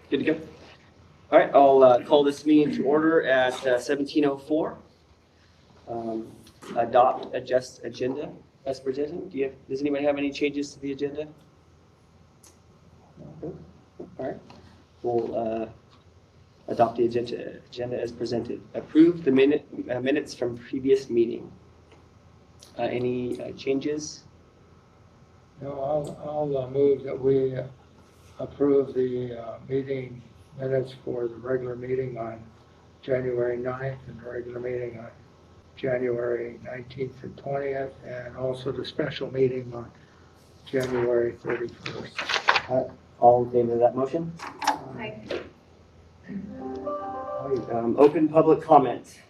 Good to go. All right, I'll call this meeting to order at 17:04. Adopt, adjust agenda as presented. Does anybody have any changes to the agenda? No? All right, we'll adopt the agenda as presented. Approve the minutes from previous meeting. Any changes? No, I'll move that we approve the meeting minutes for the regular meeting on January 9th and the regular meeting on January 19th and 20th, and also the special meeting on January 31st. All in favor of that motion? Aye. Open public comment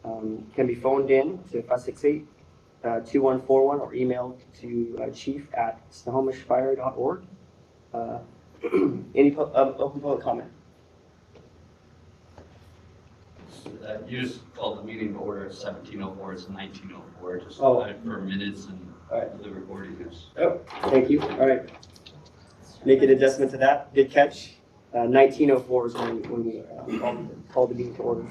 can be phoned in to 568-2141 or emailed to chief@snohomishfire.org. Any open public comment? You just called the meeting to order at 17:04, it's 19:04, just Oh. for minutes and All right. the recording is. Oh, thank you. All right. Make an adjustment to that. Good catch. 19:04 is when we called the meeting to order.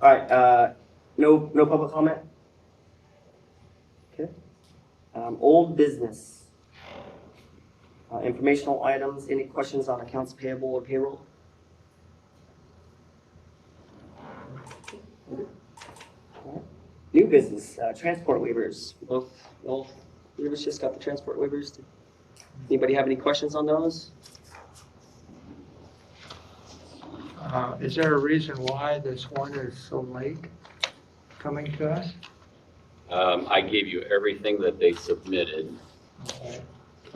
All right. No public comment. Okay. Old business. Informational items. Any questions on accounts payable or payroll? New business, transport waivers. Both waivers just got the transport waivers. Anybody have any questions on those? Is there a reason why this one is so late coming to us? I gave you everything that they submitted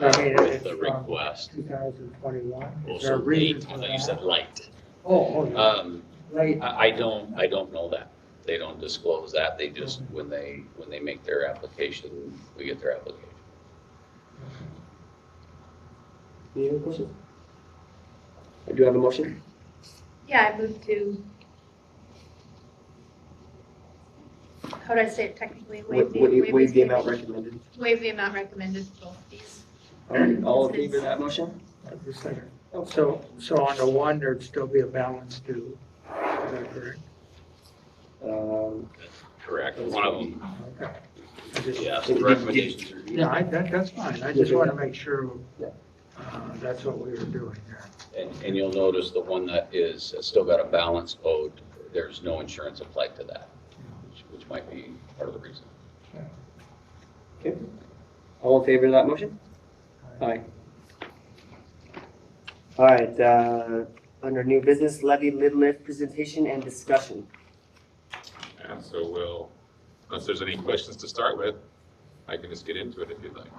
Okay. I mean, with it's the from request. 2021. Well, Is there a so reason late, for I thought you that? said light. Oh, yeah. Late. I don't know that. They don't disclose that. They just, when they make their application, we get their application. Any other questions? I do have a motion. Yeah, I moved to, how do I say it technically? Waive Waive the amount recommended. Waive the amount recommended for both of these. All right, all in favor of that motion? That's the second. So on the one, there'd still be a balance due. Is that correct? Correct. One of them, Okay. I just- yes, the recommendations are. Yeah, that's fine. I just want to make sure Yeah. that's what we were doing there. And you'll notice the one that is still got a balance owed, there's no insurance applied to that, which might be part of the reason. Okay. All in favor of that motion? Aye. All right, under new business, levy lid lift presentation and discussion. And so unless there's any questions to start with, I can just get into it if you'd like.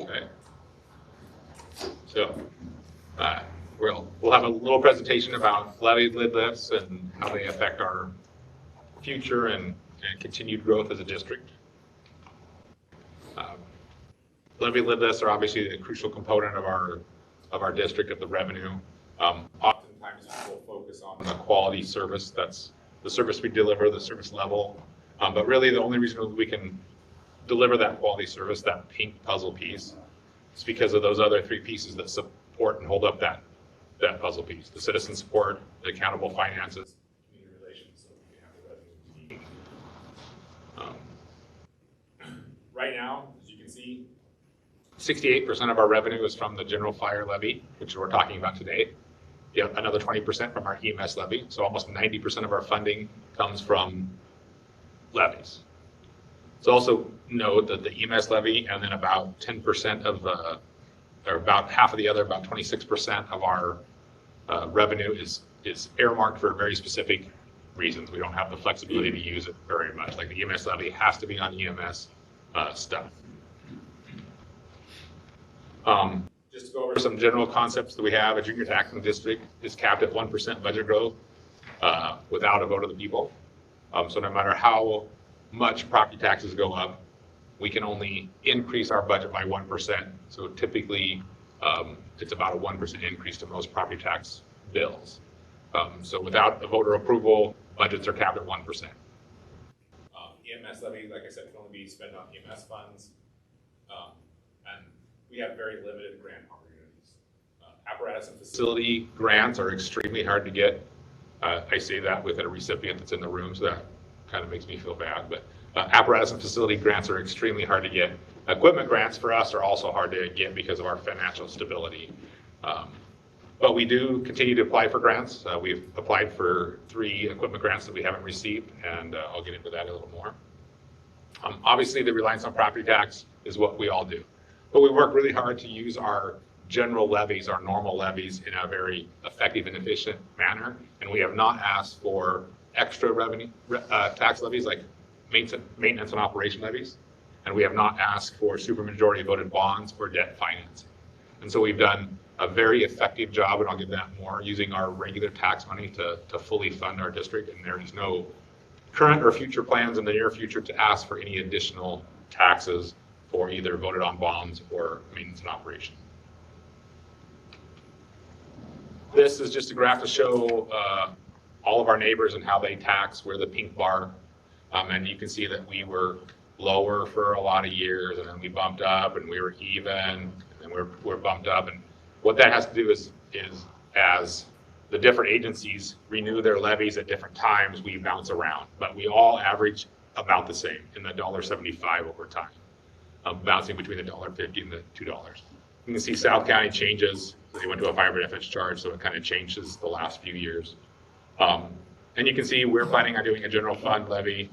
Okay. So, we'll have a little presentation about levy lid lifts and how they affect our future and continued growth as a district. Levy lid lifts are obviously a crucial component of our district, of the revenue. Oftentimes we'll focus on the quality service, that's the service we deliver, the service level. But really the only reason we can deliver that quality service, that pink puzzle piece, is because of those other three pieces that support and hold up that puzzle piece: the citizen support, the accountable finances, community relations. So we have the revenue. Right now, as you can see, 68% of our revenue is from the general fire levy, which we're talking about today. You have another 20% from our EMS levy. So almost 90% of our funding comes from levies. So also note that the EMS levy and then about 10% of or about half of the other, about 26% of our revenue is earmarked for very specific reasons. We don't have the flexibility to use it very much. Like the EMS levy has to be on EMS stuff. Just to go over some general concepts that we have, a junior taxing district is capped at 1% budget growth without a vote of the people. So no matter how much property taxes go up, we can only increase our budget by 1%. So typically, it's about a 1% increase to most property tax bills. So without a voter approval, budgets are capped at 1%. EMS levy, like I said, can only be spent on EMS funds. And we have very limited grant opportunities. apparatus and facility grants are extremely hard to get. I say that with a recipient that's in the room, so that kind of makes me feel bad. But apparatus and facility grants are extremely hard to get. Equipment grants for us are also hard to get because of our financial stability. But we do continue to apply for grants. We've applied for 3 equipment grants that we haven't received, and I'll get into that a little more. Obviously, the reliance on property tax is what we all do. But we work really hard to use our general levies, our normal levies, in a very effective and efficient manner. And we have not asked for extra revenue tax levies like maintenance and operation levies. And we have not asked for supermajority voted bonds or debt financing. And so we've done a very effective job, and I'll get that more, using our regular tax money to fully fund our district. And there is no current or future plans in the near future to ask for any additional taxes for either voted on bonds or maintenance and operation. This is just a graph to show all of our neighbors and how they tax. We're the pink bar. And you can see that we were lower for a lot of years, and then we bumped up, and we were even, and then we're bumped up. And what that has to do is as the different agencies renew their levies at different times, we bounce around. But we all average about the same in the $1.75 over time, bouncing between the $1.50 and the $2. You can see South County changes. They went to a 5 benefits charge, so it kind of changes the last few years. And you can see we're planning on doing a general fund levy.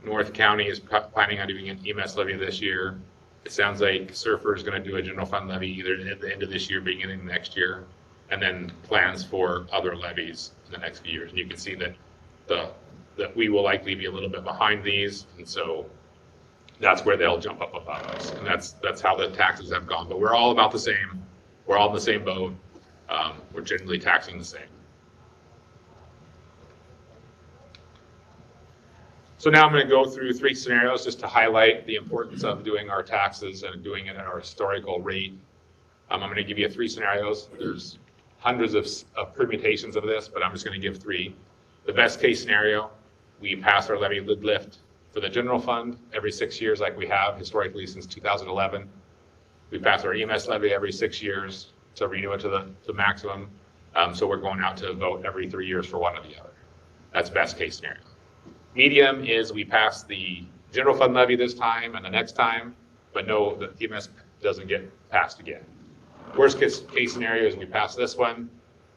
North County is planning on doing an EMS levy this year. It sounds like Surfer is going to do a general fund levy either at the end of this year, beginning of next year, and then plans for other levies in the next few years. And you can see that that we will likely be a little bit behind these, and so that's where they'll jump up above us. And that's how the taxes have gone. But we're all about the same. We're all in the same boat. We're generally taxing the same. So now I'm going to go through 3 scenarios just to highlight the importance of doing our taxes and doing it at our historical rate. I'm going to give you 3 scenarios. There's hundreds of permutations of this, but I'm just going to give 3. The best case scenario, we pass our levy lift for the general fund every 6 years like we have historically since 2011. We pass our EMS levy every 6 years to renew it to the maximum. So we're going out to vote every 3 years for one or the other. That's best case scenario. Medium is we pass the general fund levy this time and the next time, but no, the EMS doesn't get passed again. Worst case scenario is we pass this one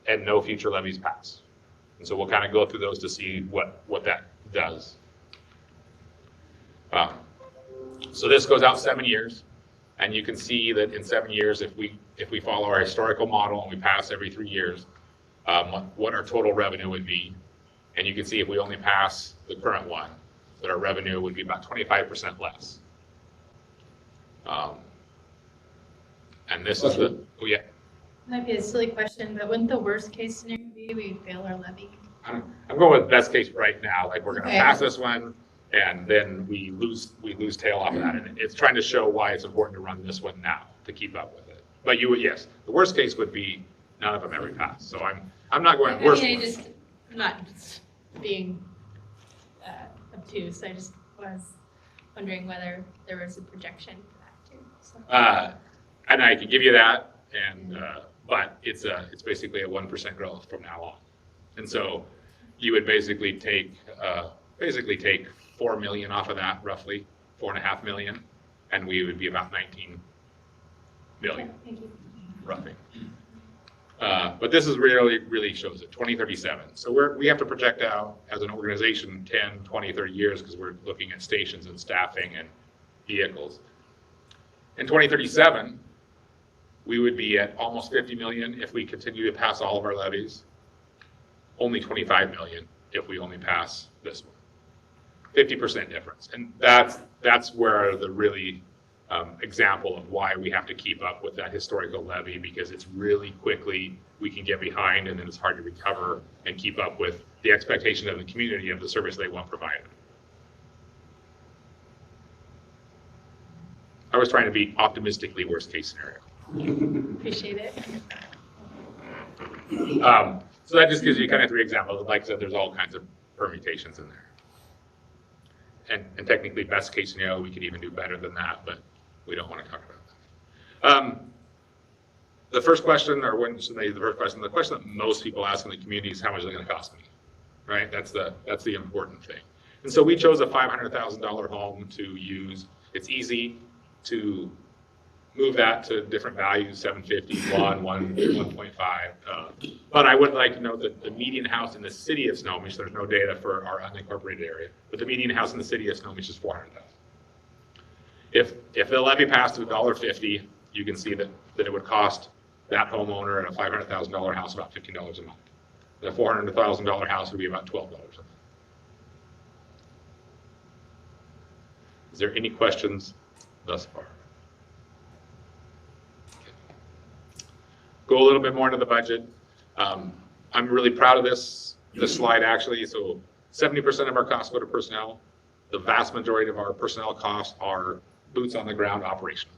and no future levies pass. And so we'll kind of go through those to see what that does. So this goes out 7 years, and you can see that in 7 years, if we follow our historical model and we pass every 3 years, what our total revenue would be. And you can see if we only pass the current one, that our revenue would be about 25% less. And this is the, oh yeah. Might be a silly question, but wouldn't the worst case scenario be we fail our levy? I'm going with best case right now. Like we're going to Okay. pass this one, and then we lose tail off of that. And it's trying to show why it's important to run this one now to keep up with it. But you would, yes, the worst case would be none of them ever pass. So I'm not going worst. I'm not being obtuse. I just was wondering whether there was a projection for that too. So. And I can give you that, and but it's basically a 1% growth from now on. And so you would basically take 4 million off of that, roughly 4.5 million, and we would be about 19 million, Thank you. roughly. But this is really shows it, 2037. So we have to project out as an organization 10, 20, 30 years because we're looking at stations and staffing and vehicles. In 2037, we would be at almost 50 million if we continue to pass all of our levies. Only 25 million if we only pass this one. 50% difference. And that's where the really example of why we have to keep up with that historical levy, because it's really quickly we can get behind, and then it's hard to recover and keep up with the expectation of the community of the service they want provided. I was trying to be optimistically worst case scenario. Appreciate it. So that just gives you kind of 3 examples. Like I said, there's all kinds of permutations in there. And technically, best case scenario, we could even do better than that, but we don't want to talk about that. the first question, or when should they, the first question, the question that most people ask in the community is how much is it going to cost me, right? That's the important thing. And so we chose a $500,000 home to use. It's easy to move that to different values, 750, 1.5. But I would like to note that the median house in the city of Snohomish, there's no data for our unincorporated area, but the median house in the city of Snohomish is $400,000. If the levy passed to $1.50, you can see that it would cost that homeowner in a $500,000 house about $15 a month. The $400,000 house would be about $12 a month. Is there any questions thus far? Go a little bit more into the budget. I'm really proud of this slide actually. So 70% of our costs go to personnel. The vast majority of our personnel costs are boots on the ground operational.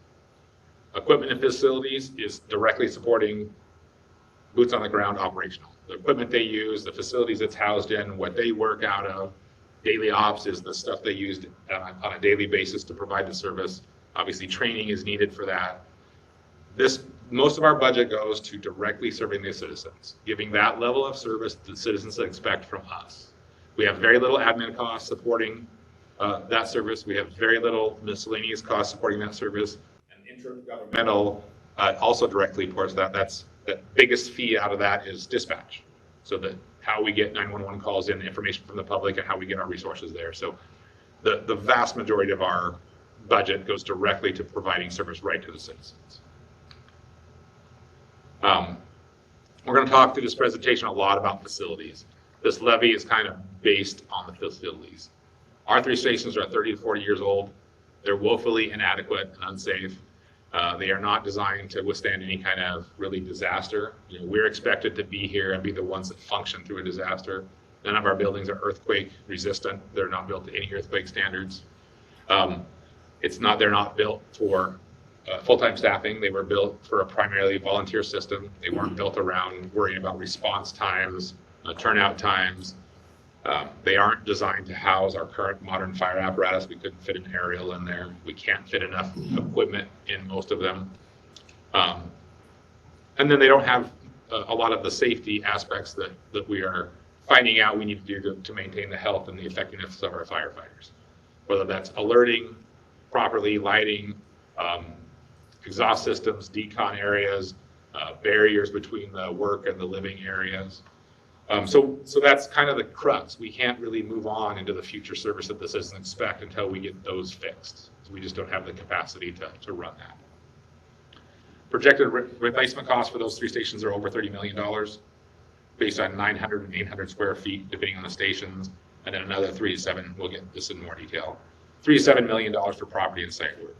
Equipment and facilities is directly supporting boots on the ground operational. The equipment they use, the facilities it's housed in, what they work out of, daily ops is the stuff they use on a daily basis to provide the service. Obviously training is needed for that. Most of our budget goes to directly serving the citizens, giving that level of service the citizens expect from us. We have very little admin costs supporting that service. We have very little miscellaneous costs supporting that service. And intergovernmental also directly supports that. The biggest fee out of that is dispatch. So that how we get 911 calls in, information from the public, and how we get our resources there. So the vast majority of our budget goes directly to providing service right to the citizens. We're going to talk through this presentation a lot about facilities. This levy is kind of based on the facilities. Our 3 stations are 30 to 40 years old. They're woefully inadequate and unsafe. They are not designed to withstand any kind of really disaster. We're expected to be here and be the ones that function through a disaster. None of our buildings are earthquake resistant. They're not built to any earthquake standards. They're not built for full-time staffing. They were built for a primarily volunteer system. They weren't built around worrying about response times, turnout times. They aren't designed to house our current modern fire apparatus. We couldn't fit an aerial in there. We can't fit enough equipment in most of them. And then they don't have a lot of the safety aspects that we are finding out we need to do to maintain the health and the effectiveness of our firefighters. Whether that's alerting properly, lighting, exhaust systems, decon areas, barriers between the work and the living areas. So that's kind of the crux. We can't really move on into the future service that the citizens expect until we get those fixed. So we just don't have the capacity to run that. Projected replacement costs for those 3 stations are over $30 million, based on 900 and 800 square feet, depending on the stations, and then another 3 to 7. We'll get this in more detail. $3 to $7 million for property and site work.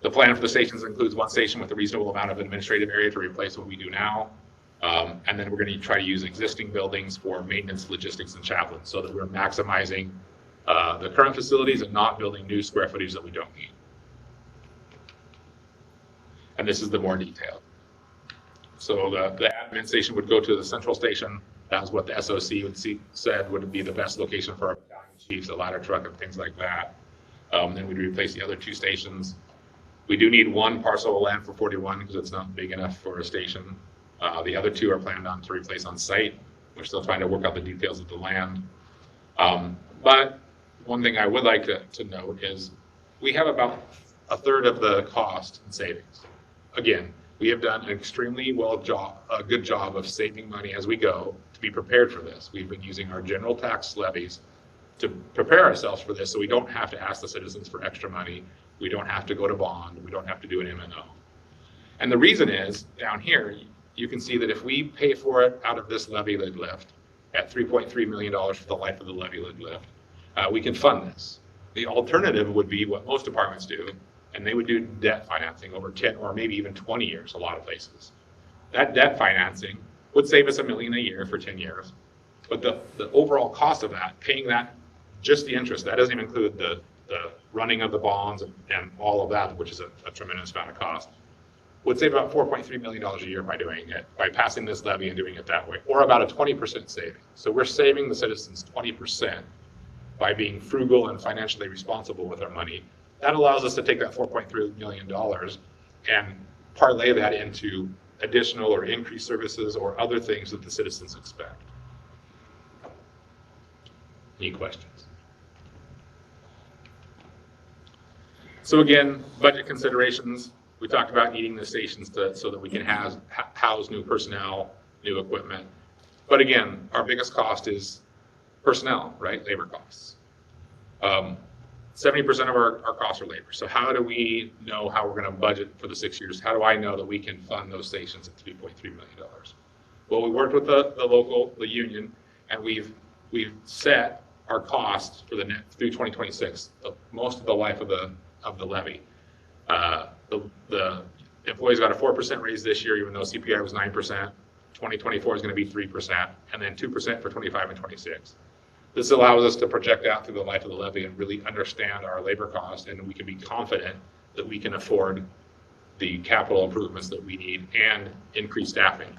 The plan for the stations includes 1 station with a reasonable amount of administrative area to replace what we do now. And then we're going to try to use existing buildings for maintenance, logistics, and chaplains so that we're maximizing the current facilities and not building new square footage that we don't need. And this is the more detailed. So the admin station would go to the central station. That was what the SOC said would be the best location for our battalion chiefs, a ladder truck, and things like that. Then we'd replace the other 2 stations. We do need 1 parcel of land for 41 because it's not big enough for a station. The other 2 are planned on to replace on site. We're still trying to work out the details of the land. But one thing I would like to note is we have about a third of the cost in savings. Again, we have done an extremely good job of saving money as we go to be prepared for this. We've been using our general tax levies to prepare ourselves for this so we don't have to ask the citizens for extra money. We don't have to go to bond. We don't have to do an M&O. And the reason is, down here, you can see that if we pay for it out of this levy lid lift at $3.3 million for the life of the levy lid lift, we can fund this. The alternative would be what most departments do, and they would do debt financing over 10 or maybe even 20 years, a lot of places. That debt financing would save us $1 million a year for 10 years. But the overall cost of that, paying that, just the interest, that doesn't even include the running of the bonds and all of that, which is a tremendous amount of cost, would save about $4.3 million a year by doing it, by passing this levy and doing it that way, or about a 20% saving. So we're saving the citizens 20% by being frugal and financially responsible with our money. That allows us to take that $4.3 million and parlay that into additional or increased services or other things that the citizens expect. Any questions? So again, budget considerations. We talked about needing the stations so that we can house new personnel, new equipment. But again, our biggest cost is personnel, right? Labor costs. 70% of our costs are labor. So how do we know how we're going to budget for the 6 years? How do I know that we can fund those stations at $3.3 million? Well, we worked with the union, and we've set our costs for the net through 2026, most of the life of the levy. The employees got a 4% raise this year, even though CPI was 9%. 2024 is going to be 3%, and then 2% for 25 and 26. This allows us to project out through the life of the levy and really understand our labor costs, and we can be confident that we can afford the capital improvements that we need and increase staffing.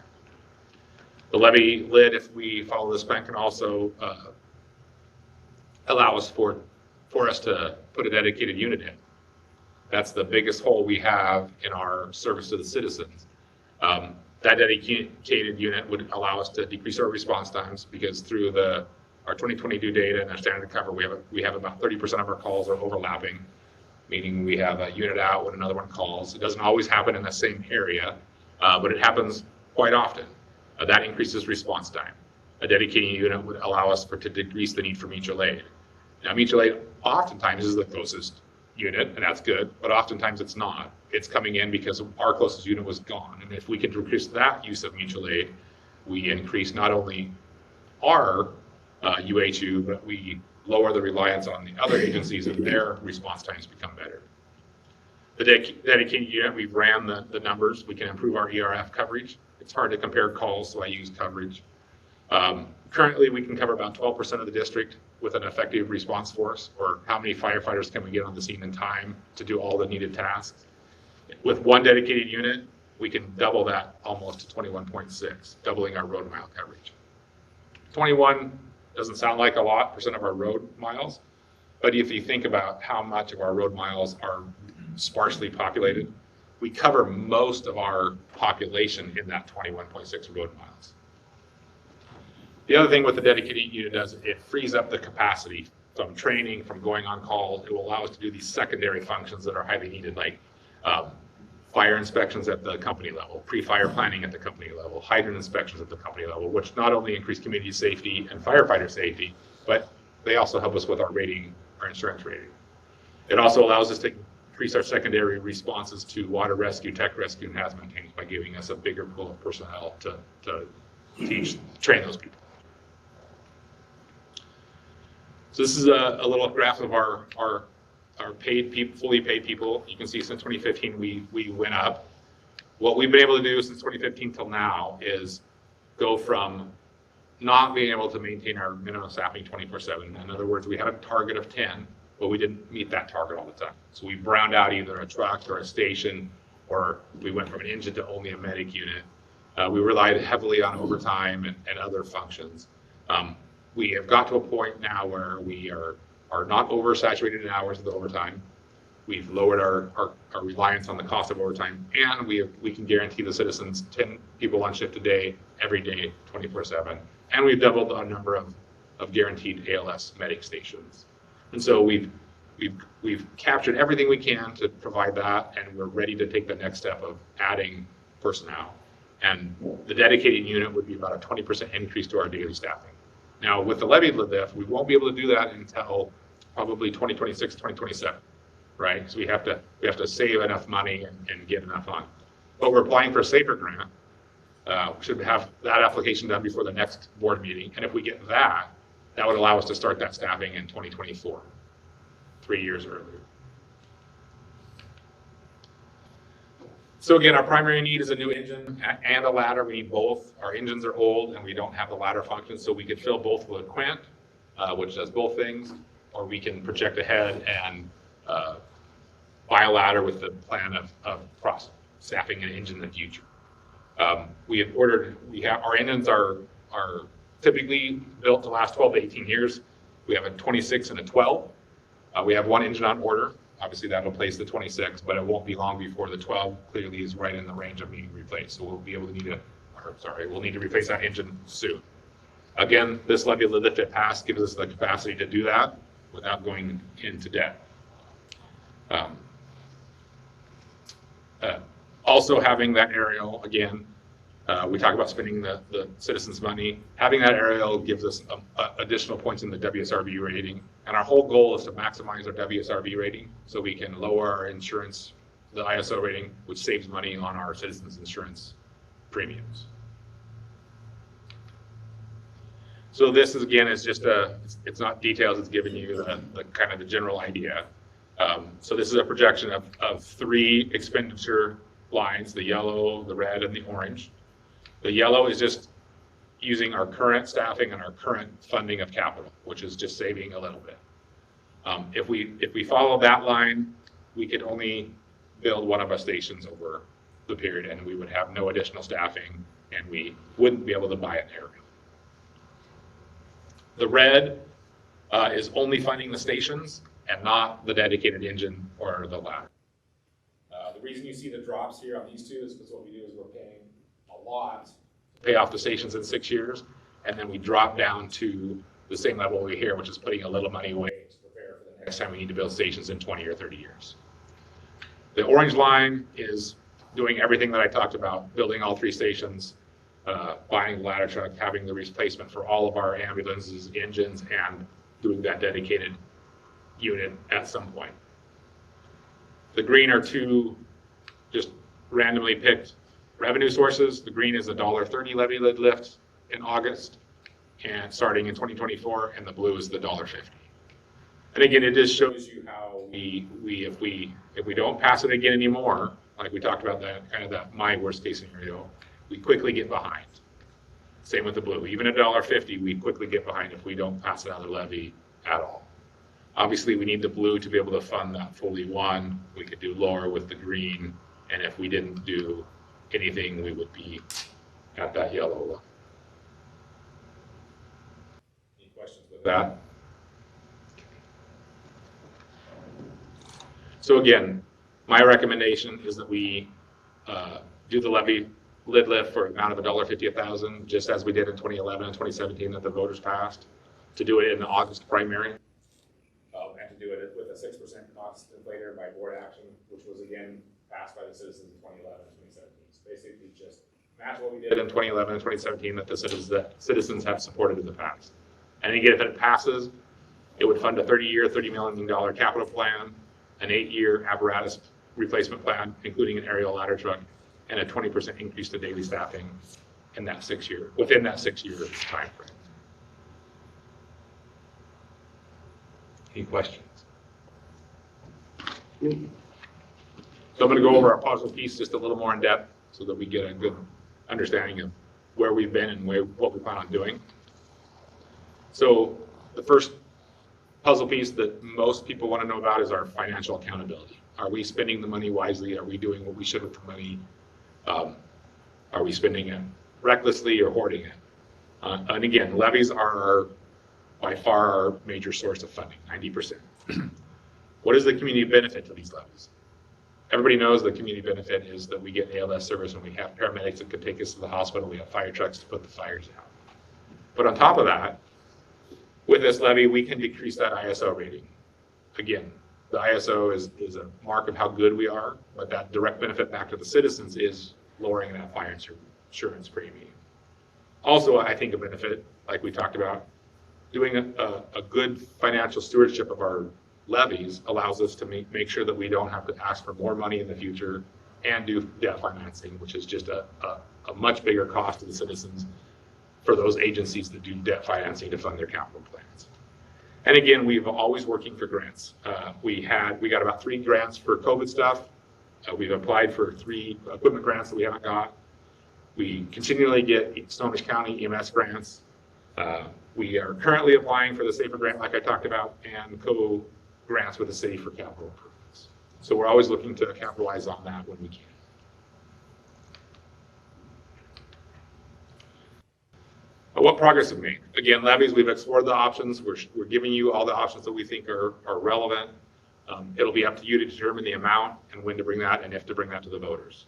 The levy lid, if we follow this plan, can also allow us for us to put a dedicated unit in. That's the biggest hole we have in our service to the citizens. That dedicated unit would allow us to decrease our response times, because through our 2022 data and our standard cover, we have about 30% of our calls are overlapping, meaning we have a unit out when another one calls. It doesn't always happen in the same area, but it happens quite often. That increases response time. A dedicated unit would allow us to decrease the need for mutual aid. Now, mutual aid oftentimes is the closest unit, and that's good, but oftentimes it's not. It's coming in because our closest unit was gone. And if we can decrease that use of mutual aid, we increase not only our UHU, but we lower the reliance on the other agencies, and their response times become better. The dedicated unit, we've ran the numbers. We can improve our ERF coverage. It's hard to compare calls, so I use coverage. Currently, we can cover about 12% of the district with an effective response force, or how many firefighters can we get on the scene in time to do all the needed tasks. With one dedicated unit, we can double that almost to 21.6, doubling our road mile coverage. 21 doesn't sound like a lot % of our road miles, but if you think about how much of our road miles are sparsely populated, we cover most of our population in that 21.6 road miles. The other thing with the dedicated unit is it frees up the capacity from training, from going on call. It will allow us to do these secondary functions that are highly needed, like fire inspections at the company level, pre-fire planning at the company level, hydrant inspections at the company level, which not only increase community safety and firefighter safety, but they also help us with our rating, our insurance rating. It also allows us to increase our secondary responses to water rescue, tech rescue, and hazmat tanks by giving us a bigger pool of personnel to train those people. So this is a little graph of our paid people, fully paid people. You can see since 2015 we went up. What we've been able to do since 2015 till now is go from not being able to maintain our minimum staffing 24/7. In other words, we had a target of 10, but we didn't meet that target all the time. So we browned out either a truck or a station, or we went from an engine to only a medic unit. We relied heavily on overtime and other functions. We have got to a point now where we are not oversaturated in hours of the overtime. We've lowered our reliance on the cost of overtime, and we can guarantee the citizens 10 people on shift a day, every day, 24/7. And we've doubled our number of guaranteed ALS medic stations. And so we've captured everything we can to provide that, and we're ready to take the next step of adding personnel. And the dedicated unit would be about a 20% increase to our daily staffing. Now, with the levy lift, we won't be able to do that until probably 2026, 2027, right? So we have to save enough money and get enough on. But we're applying for a SAFER grant. We should have that application done before the next board meeting. And if we get that would allow us to start that staffing in 2024, 3 years earlier. So again, our primary need is a new engine and a ladder. We need both. Our engines are old and we don't have the ladder function, so we could fill both with Quint, which does both things, or we can project ahead and buy a ladder with the plan of cross-staffing an engine in the future. Our engines are typically built to last 12 to 18 years. We have a 26 and a 12. We have one engine on order. Obviously, that'll place the 26, but it won't be long before the 12 clearly is right in the range of being replaced. So we'll be able to we'll need to replace that engine soon. Again, this levy lift at pass gives us the capacity to do that without going into debt. Also having that aerial, again, we talk about spending the citizens' money. Having that aerial gives us additional points in the WSRB rating. And our whole goal is to maximize our WSRB rating so we can lower our insurance, the ISO rating, which saves money on our citizens' insurance premiums. So this is, again, is just it's not details, it's giving you the kind of the general idea. So this is a projection of 3 expenditure lines, the yellow, the red, and the orange. The yellow is just using our current staffing and our current funding of capital, which is just saving a little bit. If we follow that line, we could only build one of our stations over the period, and we would have no additional staffing, and we wouldn't be able to buy an aerial. The red is only funding the stations and not the dedicated engine or the ladder. The reason you see the drops here on these two is because what we do is we're paying a lot to pay off the stations in 6 years, and then we drop down to the same level over here, which is putting a little money away to prepare for the next time we need to build stations in 20 or 30 years. The orange line is doing everything that I talked about, building all 3 stations, buying the ladder truck, having the replacement for all of our ambulances, engines, and doing that dedicated unit at some point. The green are 2 just randomly picked revenue sources. The green is a $1.30 levy lift in August and starting in 2024, and the blue is the $1.50. And again, it just shows you how if we don't pass it again anymore, like we talked about that kind of that my worst case scenario, we quickly get behind. Same with the blue. Even at $1.50, we quickly get behind if we don't pass another levy at all. Obviously, we need the blue to be able to fund that fully one. We could do lower with the green, and if we didn't do anything, we would be at that yellow one. Any questions with that? So again, my recommendation is that we do the levy lid lift for an amount of $1.50 a thousand, just as we did in 2011 and 2017 that the voters passed, to do it in the August primary, and to do it with a 6% cost inflator by board action, which was again passed by the citizens in 2011 and 2017. So basically just match what we did in 2011 and 2017 that the citizens have supported in the past. And again, if it passes, it would fund a 30-year, $30 million capital plan, an 8-year apparatus replacement plan, including an aerial ladder truck, and a 20% increase to daily staffing in that within that 6-year time frame. Any questions? So I'm going to go over our puzzle piece just a little more in depth so that we get a good understanding of where we've been and what we plan on doing. So the first puzzle piece that most people want to know about is our financial accountability. Are we spending the money wisely? Are we doing what we should with the money? Are we spending it recklessly or hoarding it? And again, levies are by far our major source of funding, 90%. What is the community benefit to these levies? Everybody knows the community benefit is that we get ALS service and we have paramedics that can take us to the hospital. We have fire trucks to put the fires out. But on top of that, with this levy, we can decrease that ISO rating. Again, the ISO is a mark of how good we are, but that direct benefit back to the citizens is lowering that fire insurance premium. Also, I think a benefit, like we talked about, doing a good financial stewardship of our levies allows us to make sure that we don't have to ask for more money in the future and do debt financing, which is just a much bigger cost to the citizens for those agencies that do debt financing to fund their capital plans. And again, we've always working for grants. We got about 3 grants for COVID stuff. We've applied for 3 equipment grants that we haven't got. We continually get Snohomish County EMS grants. We are currently applying for the SAFER grant, like I talked about, and co-grants with the city for capital improvements. So we're always looking to capitalize on that when we can. What progress have we made? Again, levies, we've explored the options. We're giving you all the options that we think are relevant. It'll be up to you to determine the amount and when to bring that and if to bring that to the voters.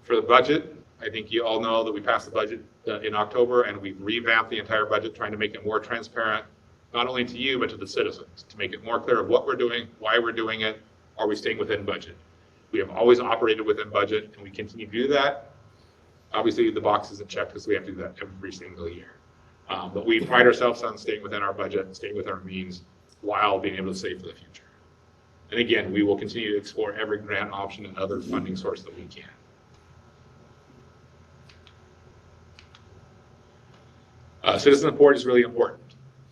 For the budget, I think you all know that we passed the budget in October, and we've revamped the entire budget, trying to make it more transparent, not only to you, but to the citizens, to make it more clear of what we're doing, why we're doing it, are we staying within budget? We have always operated within budget, and we continue to do that. Obviously, the box isn't checked because we have to do that every single year. But we pride ourselves on staying within our budget and staying within our means while being able to save for the future. And again, we will continue to explore every grant option and other funding source that we can. Citizen support is really important.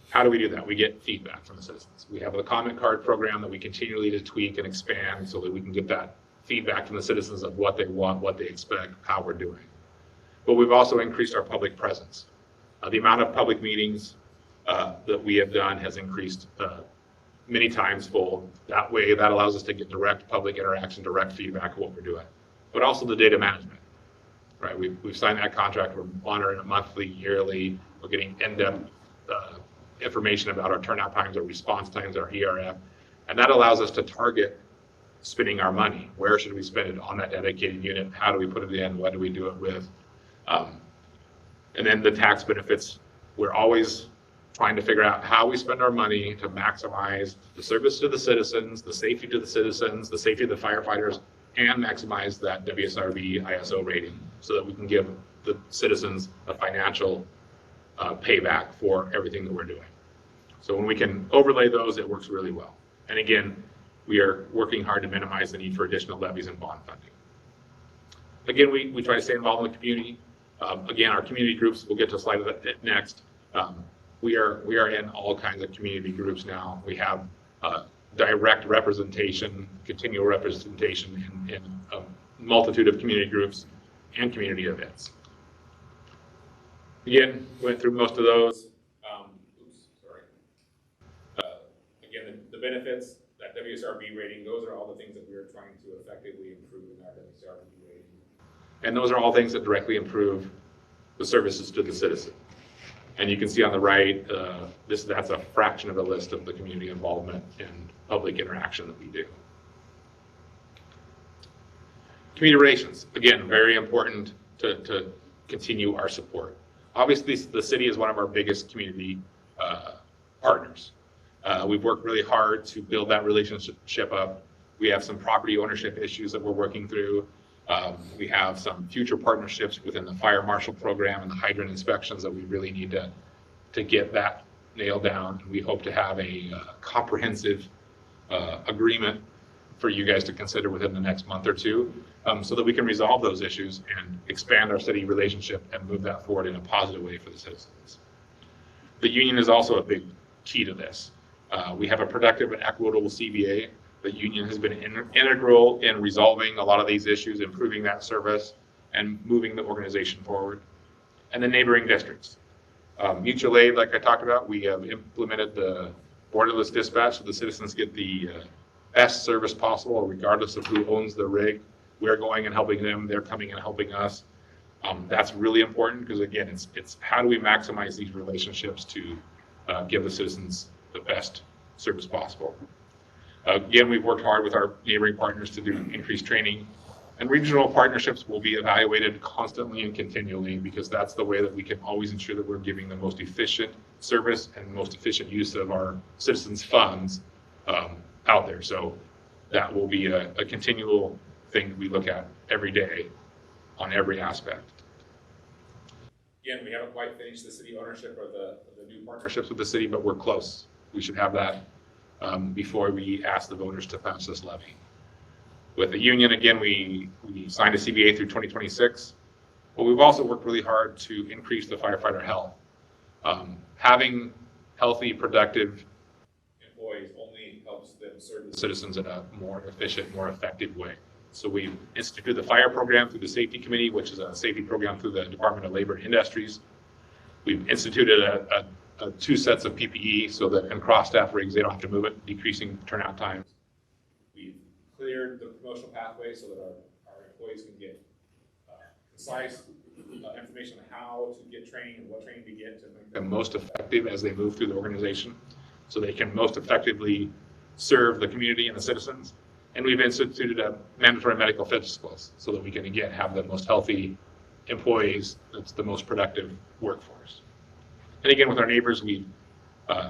How do we do that? We get feedback from the citizens. We have a comment card program that we continually to tweak and expand so that we can get that feedback from the citizens of what they want, what they expect, how we're doing. But we've also increased our public presence. The amount of public meetings that we have done has increased many times fold. That way, that allows us to get direct public interaction, direct feedback of what we're doing. But also the data management, right? We've signed that contract. We're monitoring it monthly, yearly. We're getting in-depth information about our turnout times, our response times, our ERF, and that allows us to target spending our money. Where should we spend it on that dedicated unit? How do we put it in? What do we do it with? And then the tax benefits. We're always trying to figure out how we spend our money to maximize the service to the citizens, the safety to the citizens, the safety of the firefighters, and maximize that WSRB ISO rating so that we can give the citizens a financial payback for everything that we're doing. So when we can overlay those, it works really well. And again, we are working hard to minimize the need for additional levies and bond funding. Again, we try to stay involved in the community. Again, our community groups, we'll get to a slide of that next. We are in all kinds of community groups now. We have direct representation, continual representation in a multitude of community groups and community events. Again, went through most of those. Again, the benefits, that WSRB rating, those are all the things that we are trying to effectively improve in our WSRB rating. And those are all things that directly improve the services to the citizen. And you can see on the right, that's a fraction of the list of the community involvement and public interaction that we do. Community relations, again, very important to continue our support. Obviously, the city is one of our biggest community partners. We've worked really hard to build that relationship up. We have some property ownership issues that we're working through. We have some future partnerships within the fire marshal program and the hydrant inspections that we really need to get that nailed down. We hope to have a comprehensive agreement for you guys to consider within the next month or two, so that we can resolve those issues and expand our city relationship and move that forward in a positive way for the citizens. The union is also a big key to this. We have a productive and equitable CBA. The union has been integral in resolving a lot of these issues, improving that service, and moving the organization forward. And the neighboring districts. Mutual aid, like I talked about, we have implemented the borderless dispatch so the citizens get the best service possible regardless of who owns the rig. We're going and helping them, they're coming and helping us. That's really important because again, it's how do we maximize these relationships to give the citizens the best service possible. Again, we've worked hard with our neighboring partners to do increased training, and regional partnerships will be evaluated constantly and continually because that's the way that we can always ensure that we're giving the most efficient service and most efficient use of our citizens' funds out there. So that will be a continual thing that we look at every day on every aspect. Again, we haven't quite finished the city ownership or the new partnerships with the city, but we're close. We should have that before we ask the voters to pass this levy. With the union, again, we signed a CBA through 2026, but we've also worked really hard to increase the firefighter health. Having healthy, productive employees only helps them serve the citizens in a more efficient, more effective way. So we instituted the fire program through the safety committee, which is a safety program through the Department of Labor and Industries. We've instituted two sets of PPE so that in cross-staff rigs, they don't have to move it, decreasing turnout times. We've cleared the promotional pathway so that our employees can get concise information on how to get training and what training to get to make them most effective as they move through the organization, so they can most effectively serve the community and the citizens. And we've instituted a mandatory medical physicals so that we can, again, have the most healthy employees, that's the most productive workforce. And again, with our neighbors, we've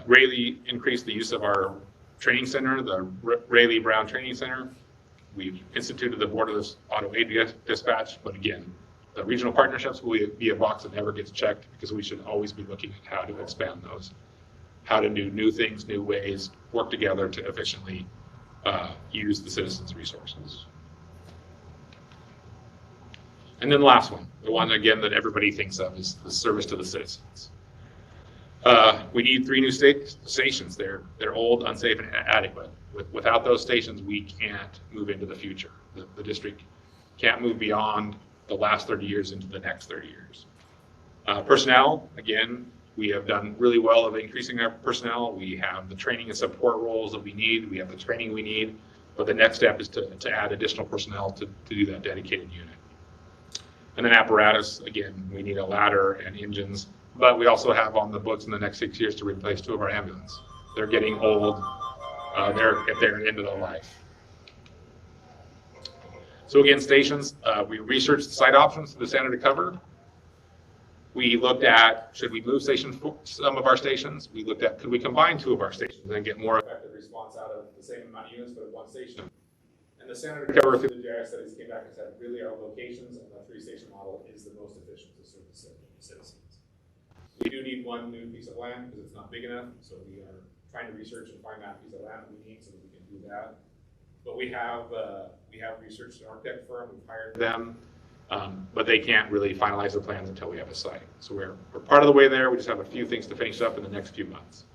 greatly increased the use of our training center, the Rayleigh Brown Training Center. We've instituted the borderless auto aid dispatch, but again, the regional partnerships will be a box that never gets checked because we should always be looking at how to expand those, how to do new things, new ways, work together to efficiently use the citizens' resources. And then the last one, the one again that everybody thinks of is the service to the citizens. We need 3 new stations. They're old, unsafe, and inadequate. Without those stations, we can't move into the future. The district can't move beyond the last 30 years into the next 30 years. Personnel, again, we have done really well of increasing our personnel. We have the training and support roles that we need. We have the training we need. But the next step is to add additional personnel to do that dedicated unit. And then apparatus, again, we need a ladder and engines. But we also have on the books in the next 6 years to replace 2 of our ambulances. They're getting old. They're at their end of their life. So again, stations, we researched the site options to the standard to cover. We looked at, should we move some of our stations? We looked at, could we combine 2 of our stations and get more effective response out of the same amount of units, but at 1 station? And the standard to cover through the GIS studies came back and said, really our locations and the 3-station model is the most efficient to serve the citizens. We do need 1 new piece of land because it's not big enough, so we are trying to research and find that piece of land that we need so that we can do that. But we have researched an architect firm, we've hired them, but they can't really finalize the plans until we have a site. So we're part of the way there. We just have a few things to finish up in the next few months.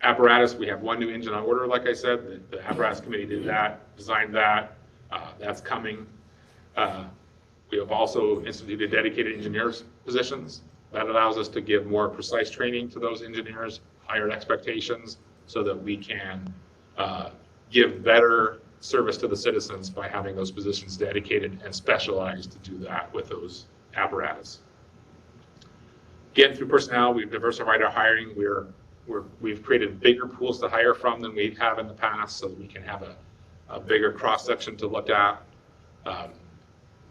Apparatus, we have 1 new engine on order, like I said. The apparatus committee did that, designed that. That's coming. We have also instituted dedicated engineers positions. That allows us to give more precise training to those engineers, higher expectations, so that we can give better service to the citizens by having those positions dedicated and specialized to do that with those apparatus. Again, through personnel, we've diversified our hiring. We've created bigger pools to hire from than we have in the past, so that we can have a bigger cross-section to look at.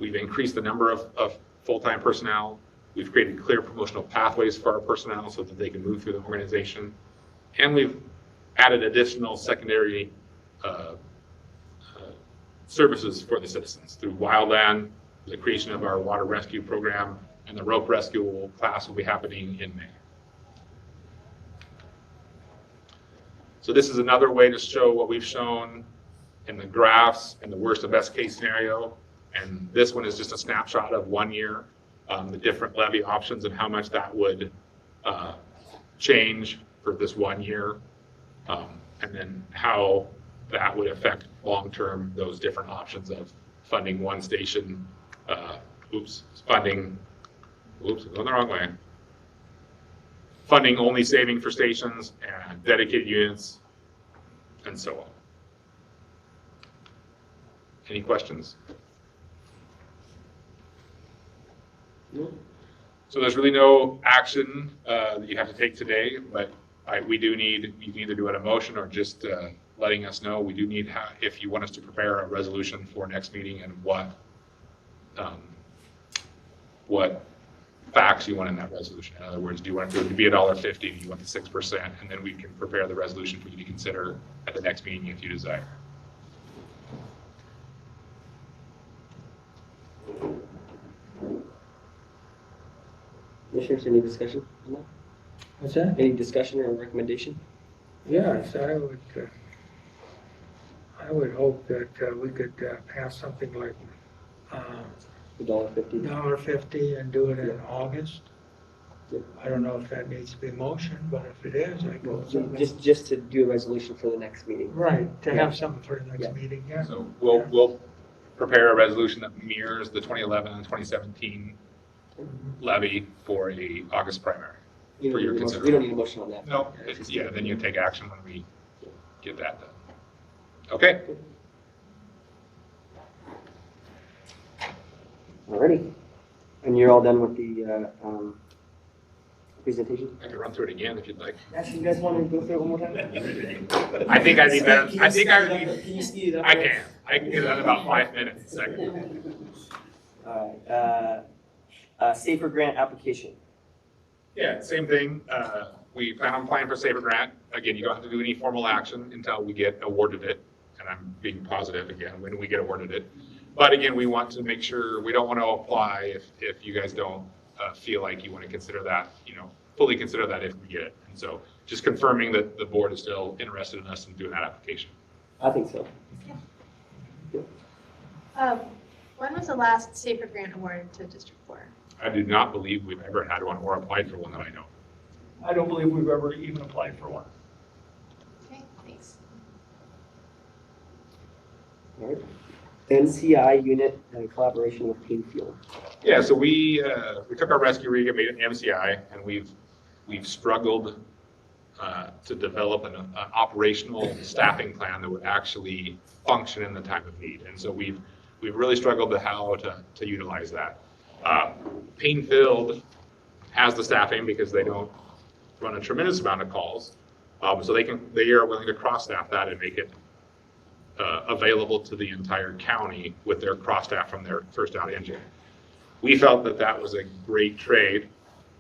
We've increased the number of full-time personnel. We've created clear promotional pathways for our personnel so that they can move through the organization. And we've added additional secondary services for the citizens through wildland, the creation of our water rescue program, and the rope rescue class will be happening in May. So this is another way to show what we've shown in the graphs in the worst and best case scenario. And this one is just a snapshot of 1 year, the different levy options and how much that would change for this 1 year. And then how that would affect long-term those different options of funding 1 station, going the wrong way. Funding only saving for stations and dedicated units, and so on. Any questions? No. So there's really no action that you have to take today, but we do need, you can either do it a motion or just letting us know. We do need, if you want us to prepare a resolution for next meeting and what facts you want in that resolution. In other words, do you want it to be $1.50? Do you want the 6%? And then we can prepare the resolution for you to consider at the next meeting if you desire. Commissioners, any discussion on that? What's that? Any discussion or recommendation? Yes, I would hope that we could pass something like $1.50. $1.50 and do it in Yeah. August. Yep. I don't know if that needs to be motion, but if it is, I Well, could. just to do a resolution for the next meeting. Right, to Yeah. have something for the next Yeah. meeting, yeah. So we'll prepare a resolution that mirrors the 2011 and 2017 levy for a August primary. We For don't your need a motion- consideration. we don't need a motion on that. No, It's just- yeah, then you take action when we get that done. Okay. Alrighty. And you're all done with the presentation? I can run through it again if you'd like. Actually, you guys want to go through it one more time? I think I'd be better. I think I would be. Can you speed it up? I can. I can get it in about 5 minutes, a second. All right. Safer grant application. Yeah, same thing. We plan on applying for Safer Grant. Again, you don't have to do any formal action until we get awarded it. And I'm being positive again, when we get awarded it. But again, we want to make sure, we don't want to apply if you guys don't feel like you want to consider that, fully consider that if we get it. And so just confirming that the board is still interested in us in doing that application. I think so. When was the last Safer Grant awarded to District 4? I do not believe we've ever had one or applied for one that I know. I don't believe we've ever even applied for one. Okay, thanks. All right. NCI unit in collaboration with Painfield. Yeah, so we took our rescue rig and made it an MCI, and we've struggled to develop an operational staffing plan that would actually function in the time of need. And so we've really struggled to how to utilize that. Painfield has the staffing because they don't run a tremendous amount of calls, so they are willing to cross-staff that and make it available to the entire county with their cross-staff from their first out engine. We felt that was a great trade.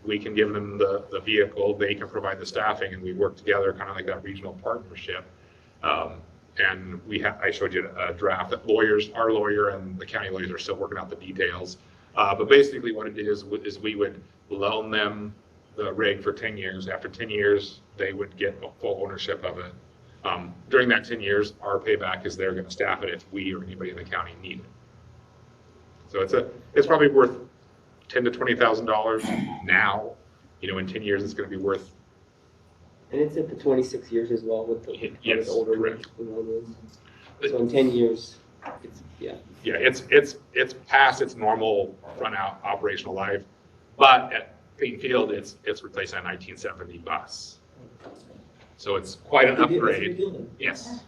We can give them the vehicle, they can provide the staffing, and we work together kind of like that regional partnership. And I showed you a draft that our lawyer and the county lawyers are still working out the details. But basically what it is we would loan them the rig for 10 years. After 10 years, they would get full ownership of it. During that 10 years, our payback is they're going to staff it if we or anybody in the county need it. So it's probably worth $10,000 to $20,000 now. In 10 years, it's going to be worth. And it's at the 26 years as well with the Yes, older correct. one. So in 10 years, yeah. Yeah, it's past its normal run-out operational life, but at Painfield, it's replacing a 1970 bus. So it's quite an upgrade. Yes.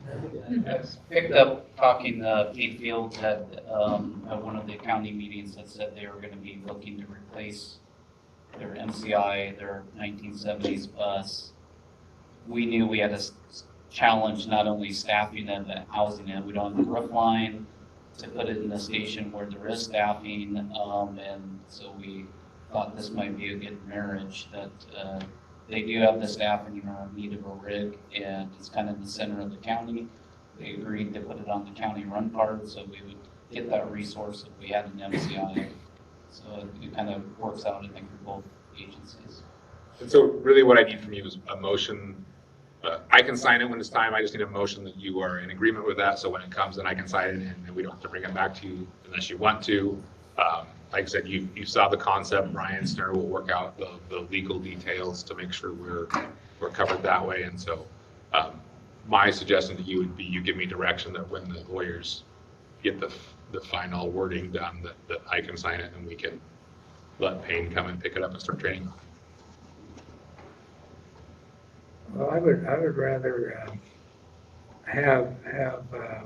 Picked up talking Painfield at one of the county meetings that said they were going to be looking to replace their MCI, their 1970s bus. We knew we had a challenge not only staffing it but housing it. We don't have a roof line to put it in the station where there is staffing, and so we thought this might be a good marriage that they do have the staffing and are in need of a rig, and it's kind of in the center of the county. They agreed to put it on the county run card, so we would get that resource if we had an MCI. So it kind of works out, I think, for both agencies. And so really what I need from you is a motion. I can sign it when it's time. I just need a motion that you are in agreement with that. So when it comes, then I can sign it, and we don't have to bring it back to you unless you want to. Like I said, you saw the concept. Brian Snare will work out the legal details to make sure we're covered that way. And so my suggestion to you would be you give me direction that when the lawyers get the final wording done, that I can sign it and we can let Payne come and pick it up and start training. Well, I would rather have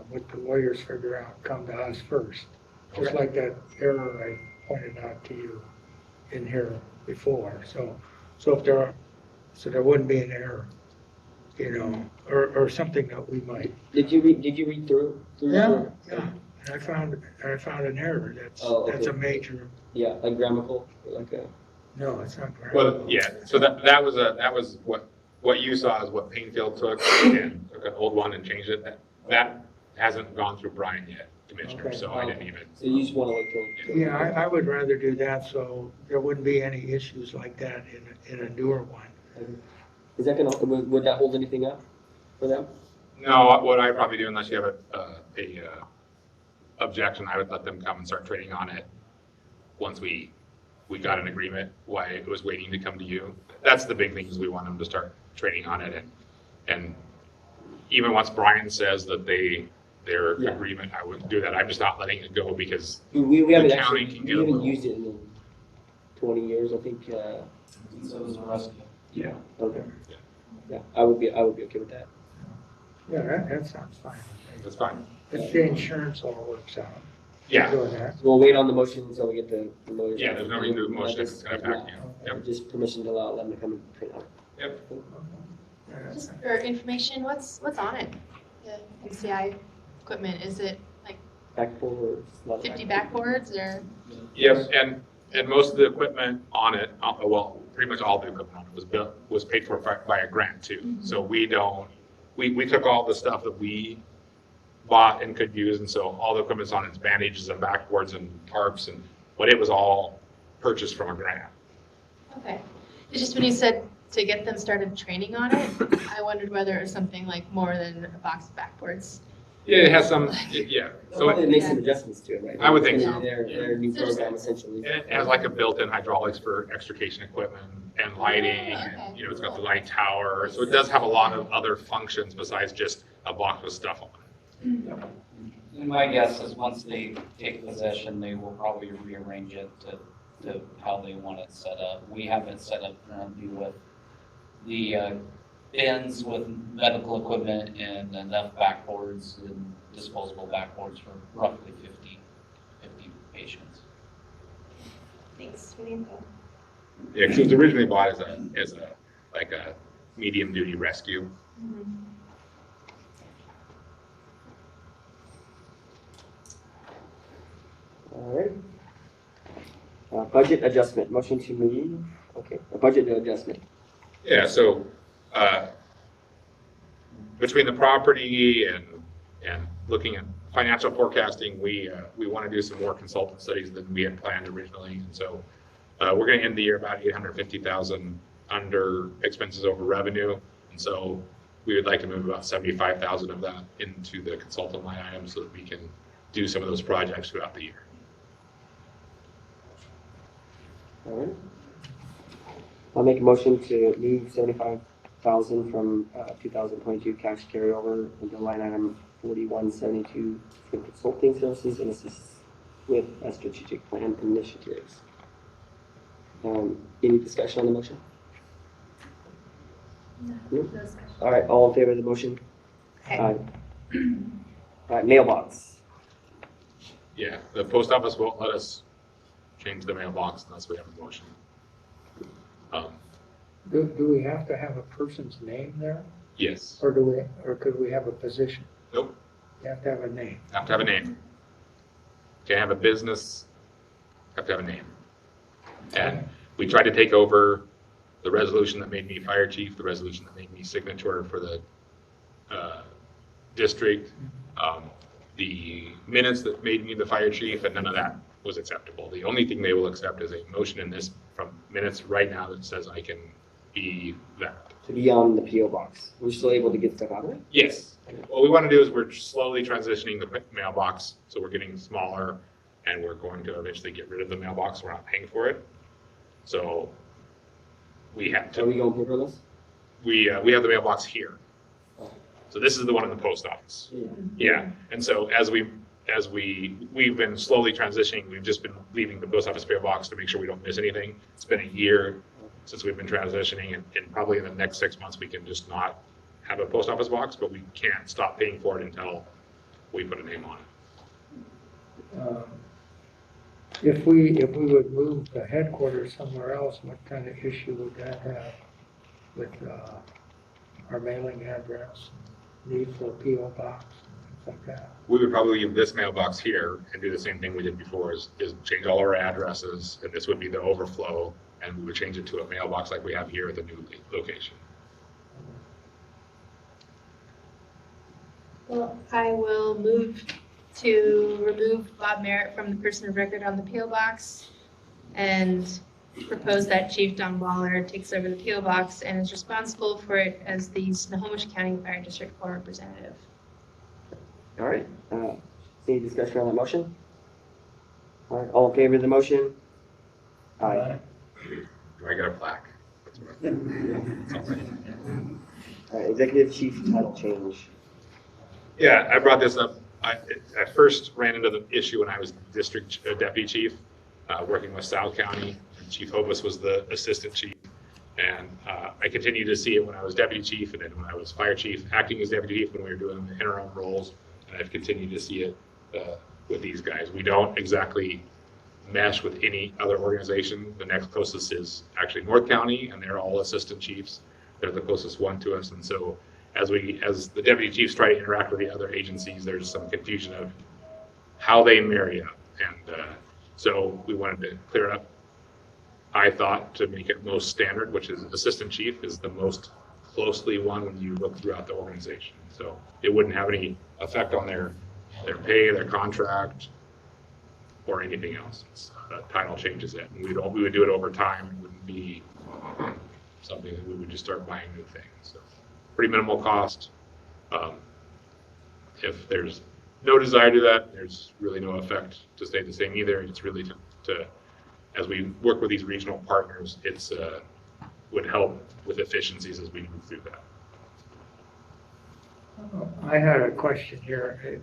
what the lawyers figure out come to us first. Just Okay. like that error I pointed out to you in here before. So if there wouldn't be an error, or something that we might. Did you read through? Yeah. And I found an error. That's a major. Yeah, like grammatical, like a. No, it's not correct. Well, yeah. So that was what you saw is what Painfield took and took an old one and changed it. That hasn't gone through Brian yet, Commissioner. Okay. So I didn't even. So you just want to wait till. Yeah, I would rather do that so there wouldn't be any issues like that in a newer one. Is that gonna, would that hold anything up for them? No, what I'd probably do unless you have a objection, I would let them come and start training on it once we got an agreement why it was waiting to come to you. That's the big thing is we want them to start training on it. And even once Brian says that their agreement, I wouldn't do that. I'm just not letting it go because We haven't the county actually, can we get a haven't little. used it in 20 years, I think. So it was a rescue. Yeah. Okay. Yeah. Yeah, I would be okay with that. Yeah, that sounds fine. That's fine. If the insurance all works out. Yeah, doing that. We'll wait on the motion until we get the motion. yeah, there's no reason to do a motion, it's kind of back, yep, Just permission to allow them to come and print out. yep. Just for information, what's on it? The MCI equipment, is it like Backboards. 50 backboards or? Yes, and most of the equipment on it, well, pretty much all the equipment on it was paid for by a grant too. So we took all the stuff that we bought and could use, and so all the equipment's on its bandages and backboards and tarps, but it was all purchased from a grant. Okay. It's just when you said to get them started training on it, I wondered whether it was something like more than a box of backboards. Yeah, it has some, yeah. So It makes some adjustments to it, right? I would think It's so. gonna be Their new program essentially. it has like a built-in hydraulics for extrication equipment and lighting, and, it's got the light tower, so it does have a lot of other functions besides just a box with stuff on it. And my guess is once they take possession, they will probably rearrange it to how they want it set up. We have it set up currently with the bins with medical equipment and enough backboards and disposable backboards for roughly 50 patients. Thanks for the info. Yeah, because it was originally bought as a medium-duty rescue. All right. Budget adjustment, motion to move, okay, a budget adjustment. Yeah, so between the property and looking at financial forecasting, we want to do some more consultant studies than we had planned originally. And so we're going to end the year about 850,000 under expenses over revenue. And so we would like to move about 75,000 of that into the consultant line item so that we can do some of those projects throughout the year. All right. I'll make a motion to move 75,000 from 2022 cash carryover into line item 4172 for consulting services and assists with a strategic plan initiatives. Any discussion on the motion? No? All right, all in favor of the motion? Okay. Aye. All right, mailbox. Yeah, the post office won't let us change the mailbox unless we have a motion. Do we have to have a person's name there? Yes. Or could we have a position? Nope. You have to have a name. Have to have a name. Can't have a business, have to have a name. And we tried to take over the resolution that made me fire chief, the resolution that made me signature for the district, the minutes that made me the fire chief, and none of that was acceptable. The only thing they will accept is a motion in this from minutes right now that says I can be that. To be on the PO box. We're still able to get stuff out of it? Yes. What we want to do is we're slowly transitioning the mailbox, so we're getting smaller, and we're going to eventually get rid of the mailbox. We're not paying for it. So we have Are we to, going paperless? we have the mailbox here. So this is the one in the post office. Yeah. Yeah, and so as we've been slowly transitioning, we've just been leaving the post office mailbox to make sure we don't miss anything. It's been a year since we've been transitioning, and probably in the next 6 months, we can just not have a post office box, but we can't stop paying for it until we put a name on it. If we would move the headquarters somewhere else, what kind of issue would that have with our mailing address, need for a PO box, and things like that? We would probably leave this mailbox here and do the same thing we did before, is change all our addresses, and this would be the overflow, and we would change it to a mailbox like we have here at the new location. Well, I will move to remove Bob Merritt from the person of record on the PO box and propose that Chief Don Waller takes over the PO box and is responsible for it as the Snohomish County Fire District 4 representative. All right. Any discussion on that motion? All right, all in favor of the motion? Aye. Do I get a plaque? That's what I- All right. All right, executive chief title change. Yeah, I brought this up. I first ran into the issue when I was district deputy chief, working with South County. Chief Hobus was the assistant chief. And I continued to see it when I was deputy chief, and then when I was fire chief, acting as deputy chief when we were doing the interim roles. And I've continued to see it with these guys. We don't exactly mesh with any other organization. The next closest is actually North County, and they're all assistant chiefs. They're the closest one to us. And so as the deputy chiefs try to interact with the other agencies, there's some confusion of how they marry up. And so we wanted to clear up, I thought, to make it most standard, which is assistant chief is the most closely one when you look throughout the organization. So it wouldn't have any effect on their pay, their contract, or anything else. Title changes it. And we would do it over time. It wouldn't be something that we would just start buying new things. So pretty minimal cost. If there's no desire to do that, there's really no effect to stay the same either. It's really to as we work with these regional partners, it's would help with efficiencies as we move through that. I had a question here.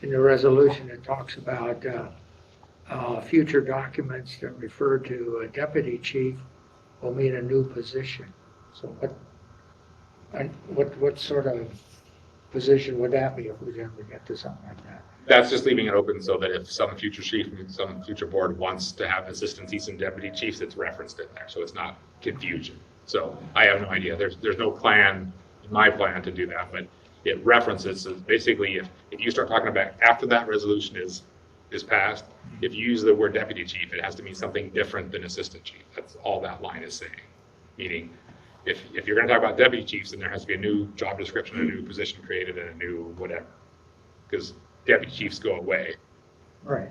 In the resolution, it talks about future documents that refer to a deputy chief will mean a new position. So what sort of position would that be if we ever get to something like that? That's just leaving it open so that if some future chief, some future board wants to have assistant chiefs and deputy chiefs, it's referenced in there, so it's not confusion. So I have no idea. There's no plan, in my plan, to do that, but it references. So basically, if you start talking about after that resolution is passed, if you use the word deputy chief, it has to mean something different than assistant chief. That's all that line is saying. Meaning, if you're going to talk about deputy chiefs, then there has to be a new job description, a new position created, and a new whatever, because deputy chiefs go away. Right,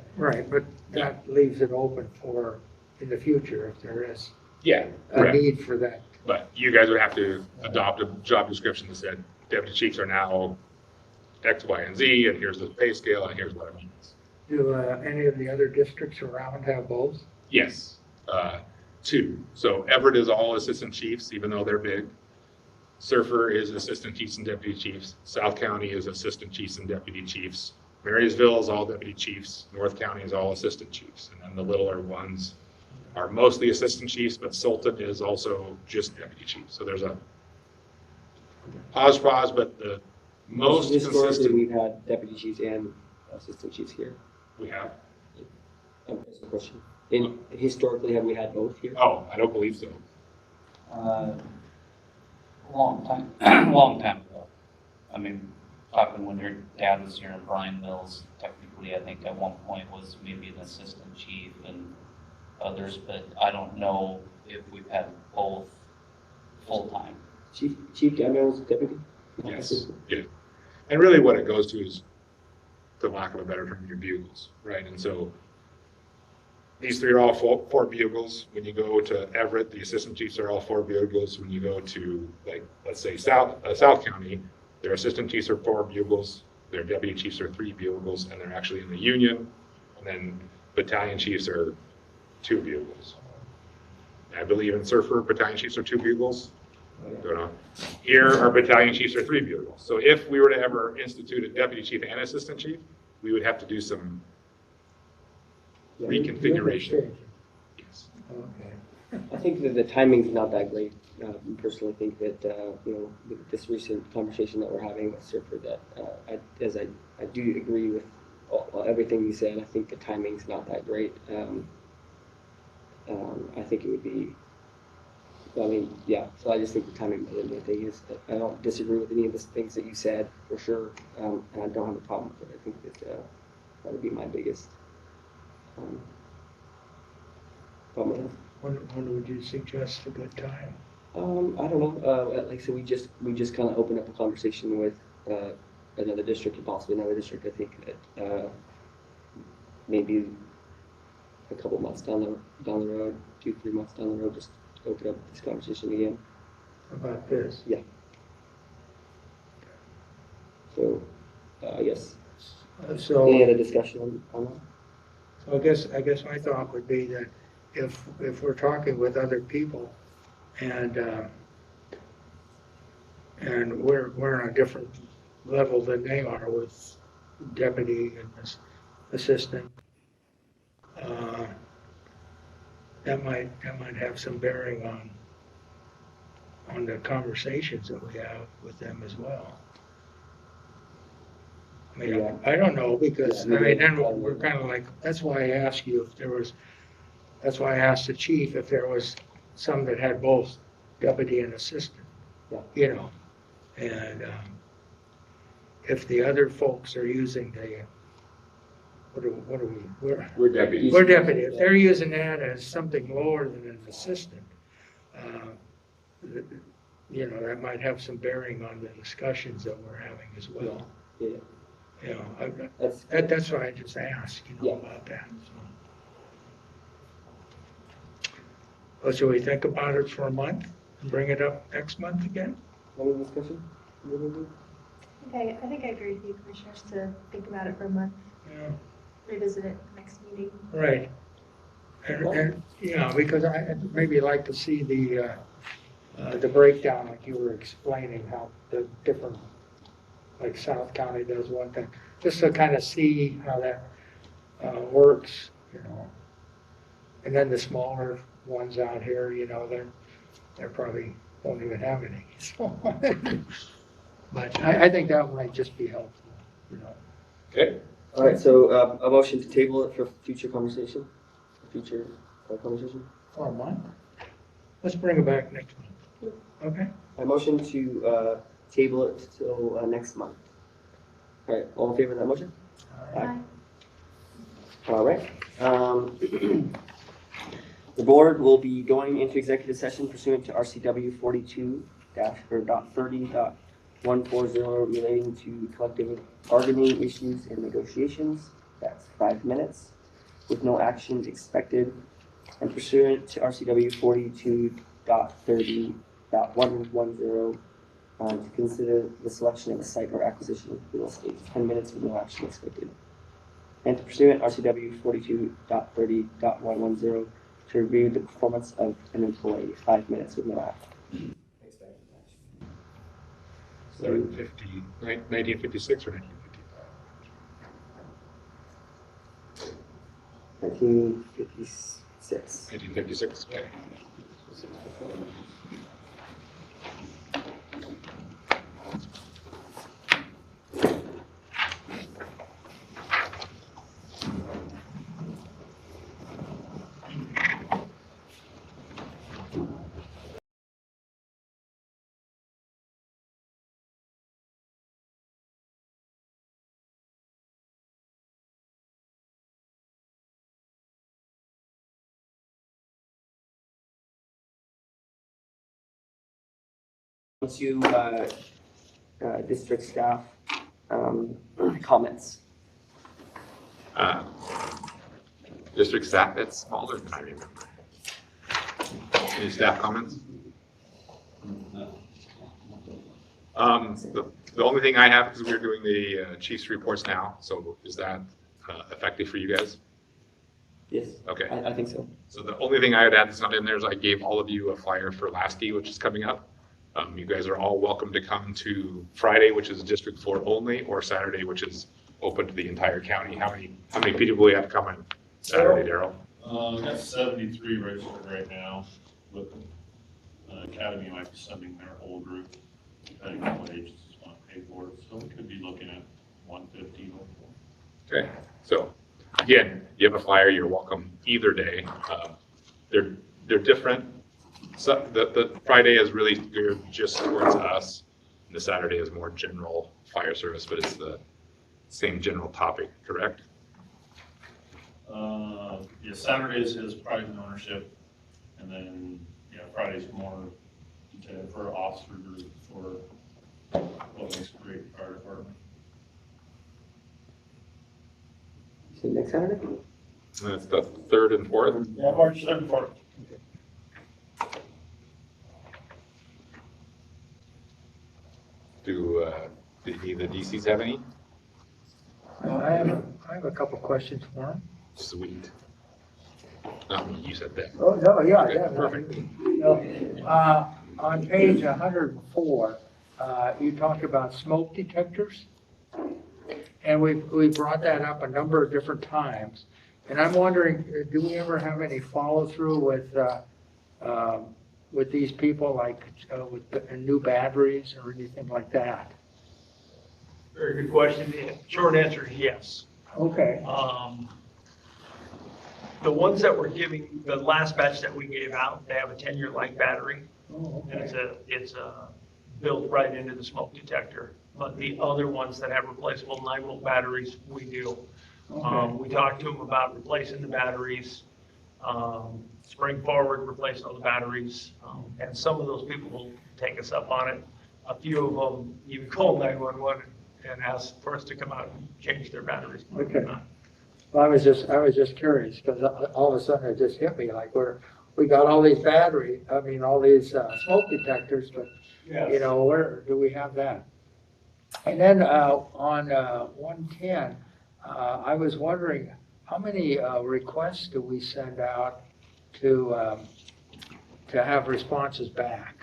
but that leaves it open for in the future if there is Yeah, a correct. need for that. But you guys would have to adopt a job description that said deputy chiefs are now X, Y, and Z, and here's the pay scale, and here's what it means. Do any of the other districts around have both? Yes, 2. So Everett is all assistant chiefs, even though they're big. Surfer is assistant chiefs and deputy chiefs. South County is assistant chiefs and deputy chiefs. Marysville is all deputy chiefs. North County is all assistant chiefs. And then the littler ones are mostly assistant chiefs, but Sultan is also just deputy chief. So there's a hodgepodge, but the most Historically, consistent we've had deputy chiefs and assistant chiefs here. we have. That's a question. Historically, have we had both here? Oh, I don't believe so. Long time ago. I mean, talking when your dad was here in Bryan Mills, technically, I think at one point was maybe an assistant chief and others, but I don't know if we've had both full-time. Chief Gabriel's deputy? Yes, yeah. And really what it goes to is, for lack of a better term, your bugles, right? And so these 3 are all 4 bugles. When you go to Everett, the assistant chiefs are all 4 bugles. When you go to, like, let's say South County, their assistant chiefs are 4 bugles, their deputy chiefs are 3 bugles, and they're actually in the union. And then battalion chiefs are 2 bugles. I believe in Surfer, battalion chiefs are 2 bugles. Don't know. Here, our battalion chiefs are 3 bugles. So if we were to ever institute a deputy chief and assistant chief, we would have to do some reconfiguration. Yes. Okay. I think that the timing's not that great. I personally think that, with this recent conversation that we're having with Surfer, that I do agree with everything you said. I think the timing's not that great. I think it would be, so I just think the timing more than anything is, I don't disagree with any of the things that you said, for sure, and I don't have a problem with it. I think that that would be my biggest problem. When would you suggest a good time? I don't know. Like I said, we just kind of opened up a conversation with another district and possibly another district. I think that maybe a couple months down the road, 2-3 months down the road, just open up this conversation again. About this? Yeah. So, I guess So. any other discussion on that? So I guess my thought would be that if we're talking with other people and we're on a different level than they are with deputy and assistant, that might have some bearing on the conversations that we have with them as well. I Yeah, I don't know, because, I mean, then we're kind of like, that's why I asked you if there was, that's why I asked the chief if there was some that had both deputy and assistant. Yeah. You know, and, if the other folks are using the, what are we, We're deputies. we're deputy, if they're using that as something lower than an assistant, th- you know, that might have some bearing on the discussions that we're having as well. Yeah. You know, That's, that's why I just asked, you know, Yeah. about that, so. Well, should we think about it for a month and bring it up next month again? any discussion? Okay, I think I agree with you, commissioners, to think about it for a month, Yeah. revisit it next meeting. Right. And, you know, because I'd maybe like to see the breakdown, like you were explaining, how the different, like South County does one thing, just to kind of see how that works, you know. And then the smaller ones out here, you know, they're probably won't even have any, so. But I think that might just be helpful, you know. Okay, All right, so a motion to table it for future conversation, future conversation. For a month? Let's bring it back next month. Okay? A motion to table it till next month. All right, all in favor of that motion? Aye. All right. The board will be going into executive session pursuant to RCW 42-30.140 relating to collective bargaining issues and negotiations. That's 5 minutes with no action expected. And pursuant to RCW 42.30.110 to consider the selection of a site or acquisition of real estate, 10 minutes with no action expected. And to pursuant RCW 42.30.110 to review the performance of an employee, 5 minutes with no action. 1956 or 1955? 1956. 1956, okay. To district staff comments. District staff, it's smaller than I remember. Any staff comments? The only thing I have is we're doing the chief's reports now, so is that effective for you guys? Yes. Okay. I think so. So the only thing I would add that's not in there is I gave all of you a flyer for Lasky, which is coming up. You guys are all welcome to come to Friday, which is District 4 only, or Saturday, which is open to the entire county. How many people we have coming Saturday, Daryl? We got 73 registered right now, with Academy might be sending their whole group, depending on what agencies want to pay for it, so we could be looking at 150. Okay, so again, you have a flyer, you're welcome either day. They're different. So the Friday is really geared just towards us, and the Saturday is more general fire service, but it's the same general topic, correct? Yeah, Saturdays is private ownership, and then, Friday's more for officer group for what makes a great fire department. So next Saturday? And it's the 3rd and 4th. Yeah, March 3rd and 4th. Do any of the DCs have any? I have a couple questions for him. Sweet. You said that. Oh, no, yeah, Okay, yeah. perfect. On page 104, you talked about smoke detectors. And we brought that up a number of different times. And I'm wondering, do we ever have any follow through with these people, like with new batteries or anything like that? Very good question. The short answer is yes. Okay, The ones that we're giving, the last batch that we gave out, they have a 10-year life battery. oh, And okay. it's built right into the smoke detector. But the other ones that have replaceable 9-volt batteries, we do. Okay. We talked to them about replacing the batteries, spring forward, replacing all the batteries. And some of those people will take us up on it. A few of them even call 911 and ask for us to come out and change their batteries. Okay. Well, I was just curious, because all of a sudden it just hit me, like we got all these all these smoke detectors, but, you know, where do we have that? And then, on 110, I was wondering, how many, requests do we send out to have responses back?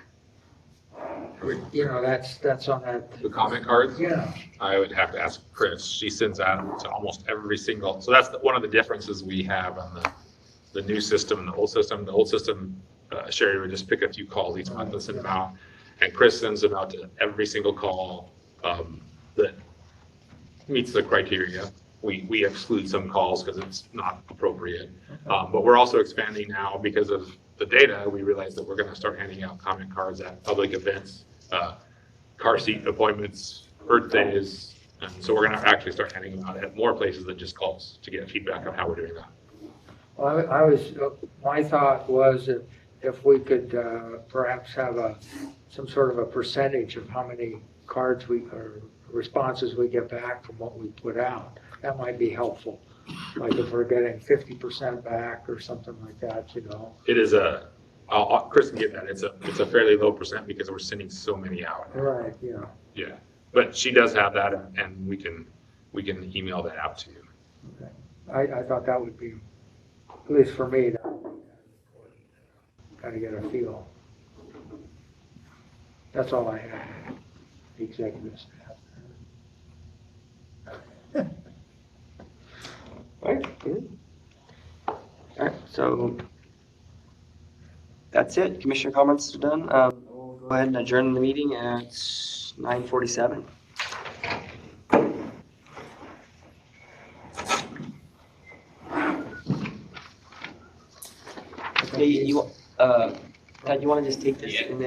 You know, that's on that, The comment cards, yeah, I would have to ask Chris. She sends out to almost every single, so that's one of the differences we have on the new system and the old system. The old system, Sherry would just pick a few calls each month and send them out. And Chris sends them out to every single call that meets the criteria. We exclude some calls because it's not appropriate. But we're also expanding now because of the data. We realize that we're going to start handing out comment cards at public events, car seat appointments, birthdays. And so we're going to actually start handing them out at more places than just calls to get feedback on how we're doing that. well, my thought was if we could perhaps have some sort of a percentage of how many cards or responses we get back from what we put out. That might be helpful. Like if we're getting 50% back or something like that, you know. It is Chris can get that. It's a fairly low percent because we're sending so many out. Right, yeah. Yeah, but she does have that, and we can email that out to you. Okay. I thought that would be, at least for me, kind of get a feel. That's all I have. The executive staff. All right, good. All right, so that's it. Commissioner comments are done. We'll go ahead and adjourn the meeting at 9:47. Hey, Ted, you want to just take this and then